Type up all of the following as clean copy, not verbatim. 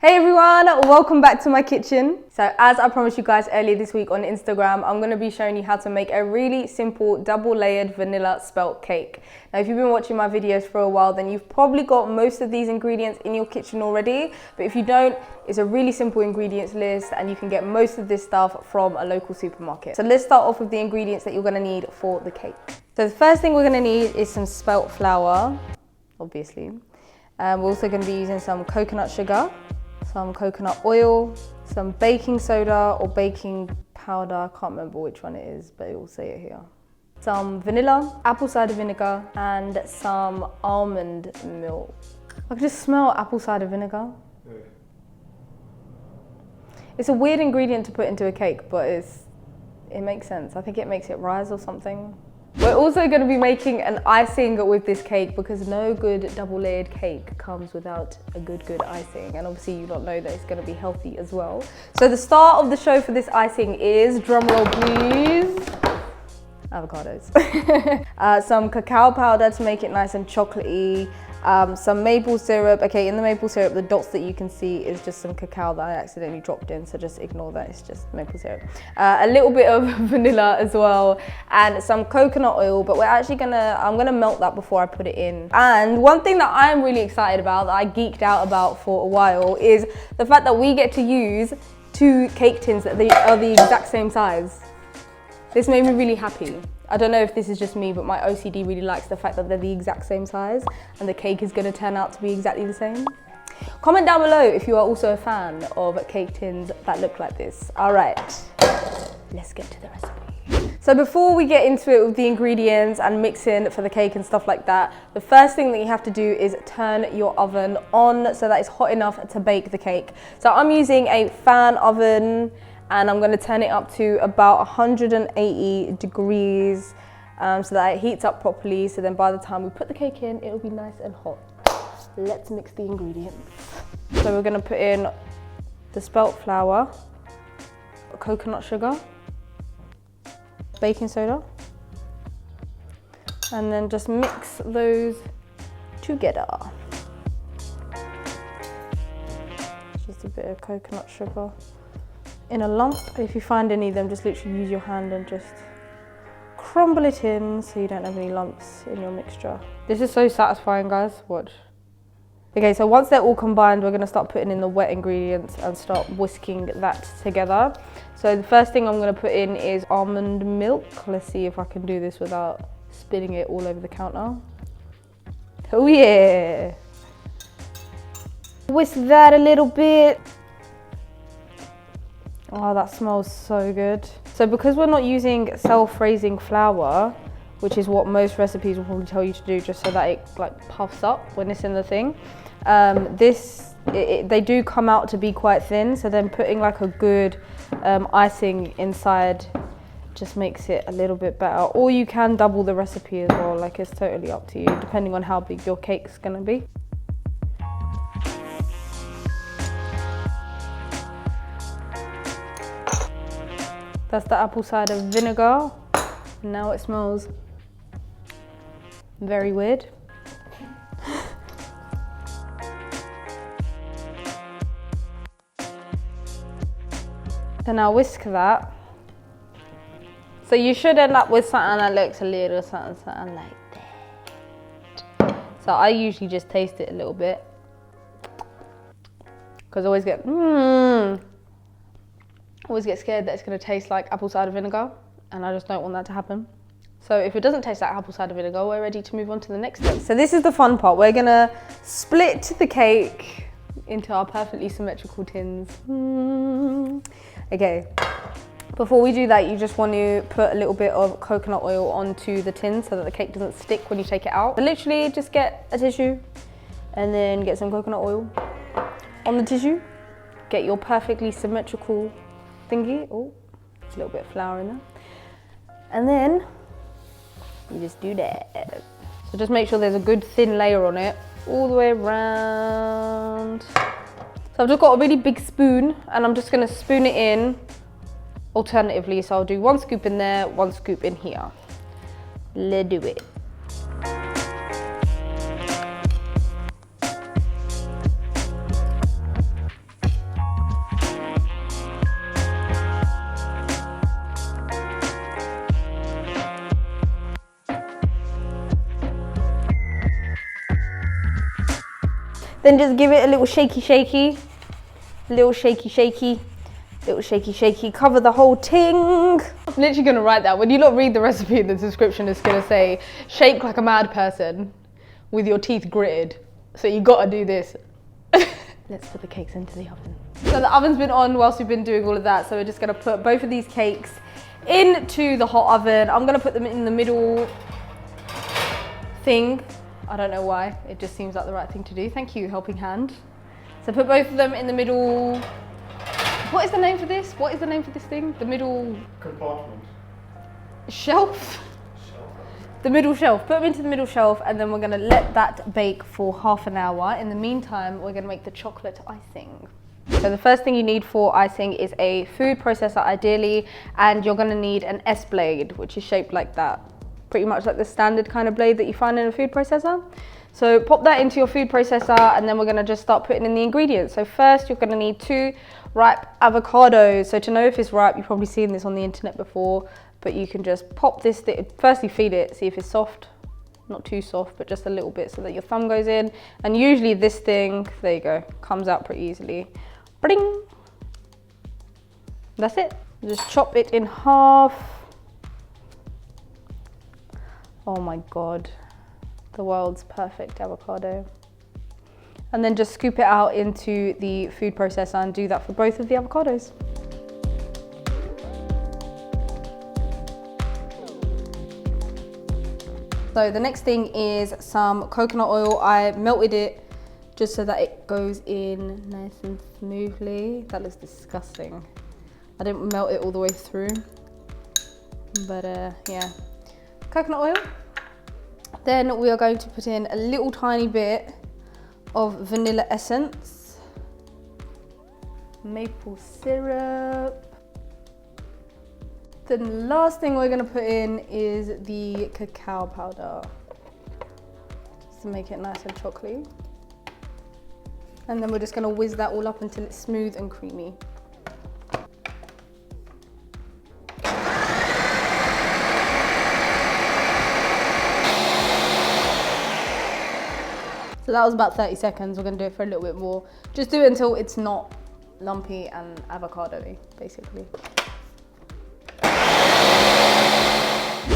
Hey everyone, welcome back to my kitchen. So as I promised you guys earlier this week on Instagram, I'm going to be showing you how to make a really simple double layered vanilla spelt cake. Now if you've been watching my videos for a while, then you've probably got most of these ingredients in your kitchen already. But if you don't, it's a really simple ingredients list and you can get most of this stuff from a local supermarket. So let's start off with the ingredients that you're going to need for the cake. So the first thing we're going to need is some spelt flour, obviously. We're also going to be using some coconut sugar, some coconut oil, some baking soda or baking powder, I can't remember which one it is, but it will say it here. Some vanilla, apple cider vinegar, and some almond milk. I can just smell apple cider vinegar. Yeah. It's a weird ingredient to put into a cake, but it makes sense. I think it makes it rise or something. We're also going to be making an icing with this cake because no good double layered cake comes without a good icing, and obviously you don't know that it's going to be healthy as well. So the star of the show for this icing is, drumroll please, avocados. Some cacao powder to make it nice and chocolatey. Some maple syrup. Okay, in the maple syrup, the dots that you can see is just some cacao that I accidentally dropped in, so just ignore that, it's just maple syrup. A little bit of vanilla as well, and some coconut oil, but I'm gonna melt that before I put it in. And one thing that I'm really excited about, that I geeked out about for a while, is the fact that we get to use 2 cake tins that are the exact same size. This made me really happy. I don't know if this is just me, but my OCD really likes the fact that they're the exact same size and the cake is going to turn out to be exactly the same. Comment down below if you are also a fan of cake tins that look like this. All right, let's get to the recipe. So before we get into it with the ingredients and mixing for the cake and stuff like that, the first thing that you have to do is turn your oven on so that it's hot enough to bake the cake. So I'm using a fan oven, and I'm going to turn it up to about 180 degrees so that it heats up properly, so then by the time we put the cake in, it'll be nice and hot. Let's mix the ingredients. So we're going to put in the spelt flour, coconut sugar, baking soda, and then just mix those together. Just a bit of coconut sugar in a lump. If you find any of them, just literally use your hand and just crumble it in so you don't have any lumps in your mixture. This is so satisfying, guys. Watch. Okay, so once they're all combined, we're going to start putting in the wet ingredients and start whisking that together. So the first thing I'm going to put in is almond milk. Let's see if I can do this without spilling it all over the counter. Oh yeah! Whisk that a little bit. Oh, that smells so good. So because we're not using self-raising flour, which is what most recipes will probably tell you to do just so that it like puffs up when it's in the thing, they do come out to be quite thin, so then putting like a good icing inside just makes it a little bit better. Or you can double the recipe as well, like it's totally up to you, depending on how big your cake's gonna be. That's the apple cider vinegar. Now it smells very weird. So now whisk that. So you should end up with something that looks a little something like that. So I usually just taste it a little bit, because I always get scared that it's going to taste like apple cider vinegar, and I just don't want that to happen. So if it doesn't taste like apple cider vinegar, we're ready to move on to the next step. So this is the fun part. We're going to split the cake into our perfectly symmetrical tins. Okay, before we do that, you just want to put a little bit of coconut oil onto the tin so that the cake doesn't stick when you take it out. So literally just get a tissue and then get some coconut oil on the tissue. Get your perfectly symmetrical thingy. Oh, a little bit of flour in there. And then you just do that. So just make sure there's a good thin layer on it all the way around. So I've just got a really big spoon and I'm just gonna spoon it in alternatively. So I'll do 1 scoop in there, 1 scoop in here. Let's do it. Then just give it a little shaky, shaky. Little shaky, shaky. Little shaky, shaky. Cover the whole ting. I'm literally gonna write that. When you lot read the recipe in the description, it's gonna say, shake like a mad person with your teeth gritted. So you gotta do this. Let's put the cakes into the oven. So the oven's been on whilst we've been doing all of that. So we're just gonna put both of these cakes into the hot oven. I'm gonna put them in the middle thing. I don't know why, it just seems like the right thing to do. Thank you, helping hand. So put both of them in the middle. What is the name for this? What is the name for this thing? The middle compartment. Shelf? The middle shelf. Put them into the middle shelf and then we're gonna let that bake for half an hour. In the meantime, we're gonna make the chocolate icing. So the first thing you need for icing is a food processor ideally, and you're gonna need an S blade, which is shaped like that. Pretty much like the standard kind of blade that you find in a food processor. So pop that into your food processor and then we're gonna just start putting in the ingredients. So first you're gonna need 2 ripe avocados. So to know if it's ripe, you've probably seen this on the internet before, but you can just pop this, firstly feed it, see if it's soft. Not too soft, but just a little bit so that your thumb goes in. And usually this thing, there you go, comes out pretty easily. Bring. That's it. Just chop it in half. Oh my God, the world's perfect avocado. And then just scoop it out into the food processor and do that for both of the avocados. So the next thing is some coconut oil. I melted it just so that it goes in nice and smoothly. That looks disgusting. I didn't melt it all the way through, but yeah. Coconut oil. Then we are going to put in a little tiny bit of vanilla essence, maple syrup. The last thing we're gonna put in is the cacao powder, just to make it nice and chocolatey. And then we're just gonna whiz that all up until it's smooth and creamy. So that was about 30 seconds. We're gonna do it for a little bit more. Just do it until it's not lumpy and avocado-y, basically.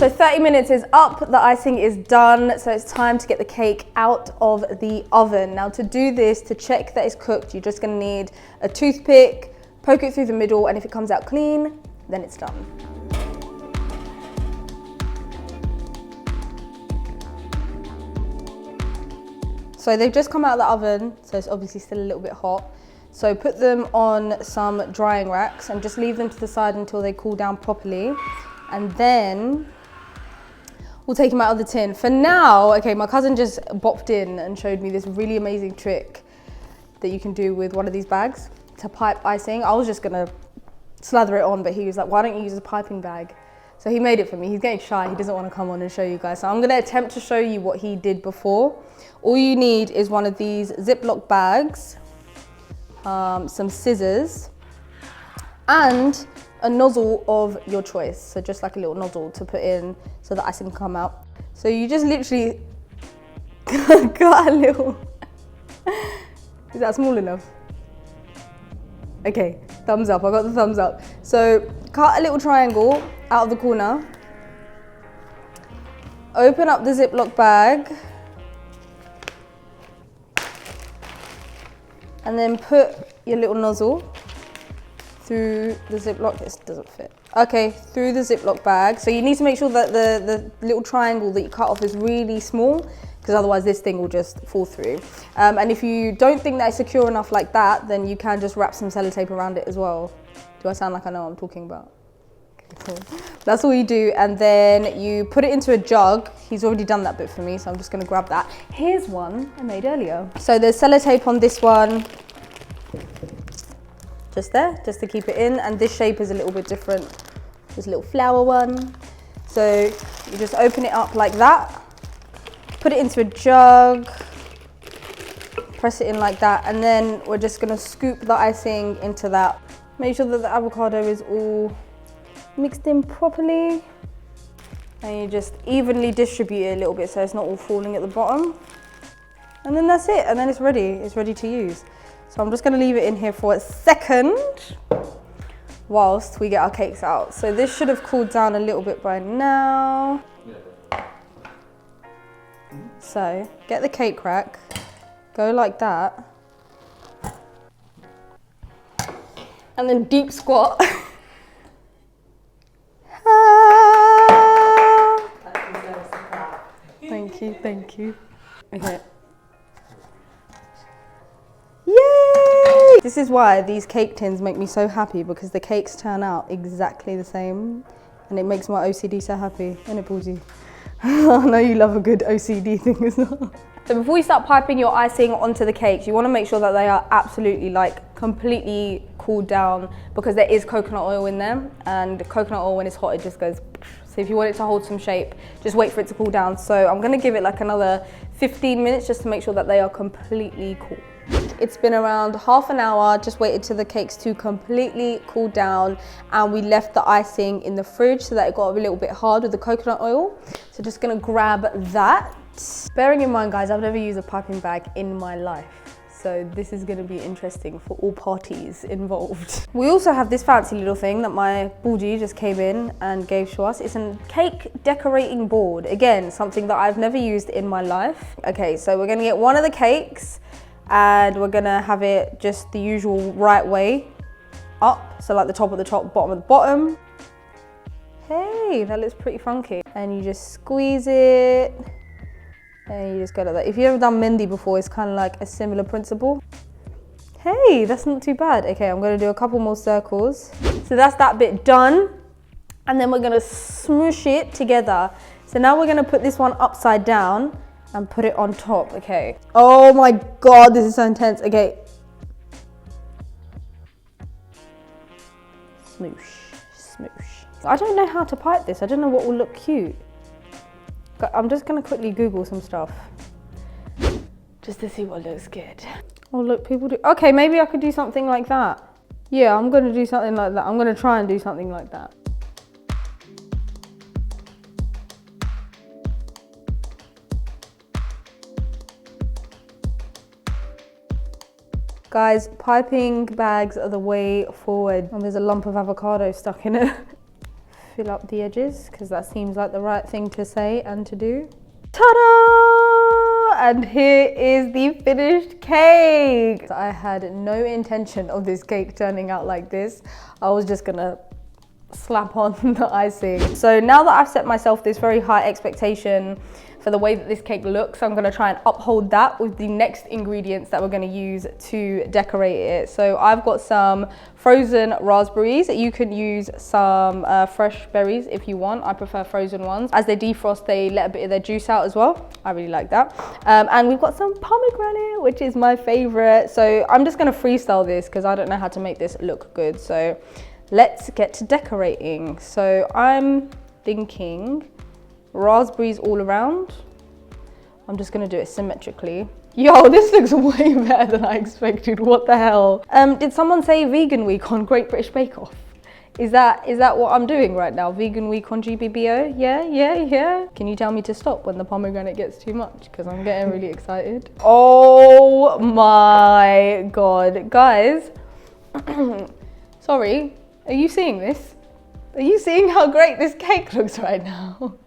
So 30 minutes is up, the icing is done, so it's time to get the cake out of the oven. Now to do this, to check that it's cooked, you're just gonna need a toothpick, poke it through the middle, and if it comes out clean, then it's done. So they've just come out of the oven, so it's obviously still a little bit hot. So put them on some drying racks and just leave them to the side until they cool down properly. And then we'll take them out of the tin. For now, okay, my cousin just bopped in and showed me this really amazing trick that you can do with one of these bags to pipe icing. I was just gonna slather it on, but he was like, why don't you use a piping bag? So he made it for me. He's getting shy, he doesn't want to come on and show you guys. So I'm gonna attempt to show you what he did before. All you need is one of these Ziploc bags, some scissors, and a nozzle of your choice. So just like a little nozzle to put in so the icing can come out. So you just literally got a little, is that small enough? Okay, thumbs up, I got the thumbs up. So cut a little triangle out of the corner, open up the Ziploc bag, and then put your little nozzle through the Ziploc. This doesn't fit. Okay, through the Ziploc bag. So you need to make sure that the little triangle that you cut off is really small, because otherwise this thing will just fall through. And if you don't think that it's secure enough like that, then you can just wrap some sellotape around it as well. Do I sound like I know what I'm talking about? Okay, cool. That's all you do, and then you put it into a jug. He's already done that bit for me, so I'm just gonna grab that. Here's one I made earlier. So there's sellotape on this one, just there, just to keep it in, and this shape is a little bit different. There's a little flower one. So you just open it up like that, put it into a jug, press it in like that, and then we're just gonna scoop the icing into that. Make sure that the avocado is all mixed in properly, and you just evenly distribute it a little bit so it's not all falling at the bottom. And then that's it, and then it's ready to use. So I'm just gonna leave it in here for a second whilst we get our cakes out. So this should have cooled down a little bit by now. So get the cake rack, go like that, and then deep squat. Thank you, thank you. Okay. Yay! This is why these cake tins make me so happy, because the cakes turn out exactly the same and it makes my OCD so happy, isn't it, Ballsy? I know you love a good OCD thing as well. So before you start piping your icing onto the cakes, you want to make sure that they are absolutely like completely cooled down, because there is coconut oil in them, and coconut oil when it's hot it just goes. So if you want it to hold some shape, just wait for it to cool down. So I'm going to give it like another 15 minutes just to make sure that they are completely cool. It's been around half an hour, just waited till the cakes to completely cool down, and we left the icing in the fridge so that it got a little bit hard with the coconut oil. So just gonna grab that. Bearing in mind, guys, I've never used a piping bag in my life, so this is gonna be interesting for all parties involved. We also have this fancy little thing that my Bulji just came in and gave to us. It's a cake decorating board. Again, something that I've never used in my life. Okay, so we're gonna get one of the cakes, and we're gonna have it just the usual right way up. So like the top of the top, bottom of the bottom. Hey, that looks pretty funky. And you just squeeze it, and you just go like that. If you've ever done Mendi before, it's kind of like a similar principle. Hey, that's not too bad. Okay, I'm gonna do a couple more circles. So that's that bit done. And then we're gonna smoosh it together. So now we're gonna put this one upside down and put it on top, okay. Oh my God, this is so intense, okay. Smoosh, smoosh. I don't know how to pipe this. I don't know what will look cute. I'm just gonna quickly Google some stuff just to see what looks good. Oh look, people do, okay, maybe I could do something like that. Yeah, I'm gonna do something like that. I'm gonna try and do something like that. Guys, piping bags are the way forward. And there's a lump of avocado stuck in it. Fill up the edges, because that seems like the right thing to say and to do. Ta-da! And here is the finished cake. I had no intention of this cake turning out like this. I was just gonna slap on the icing. So now that I've set myself this very high expectation for the way that this cake looks, I'm gonna try and uphold that with the next ingredients that we're gonna use to decorate it. So I've got some frozen raspberries. You can use some fresh berries if you want. I prefer frozen ones. As they defrost, they let a bit of their juice out as well. I really like that. And we've got some pomegranate, which is my favorite. So I'm just gonna freestyle this because I don't know how to make this look good. So let's get to decorating. So I'm thinking raspberries all around. I'm just gonna do it symmetrically. Yo, this looks way better than I expected. What the hell? Did someone say vegan week on Great British Bake Off? Is that what I'm doing right now? Vegan week on GBBO? Yeah. Can you tell me to stop when the pomegranate gets too much? Because I'm getting really excited. Oh my God. Guys, sorry, are you seeing this? Are you seeing how great this cake looks right now?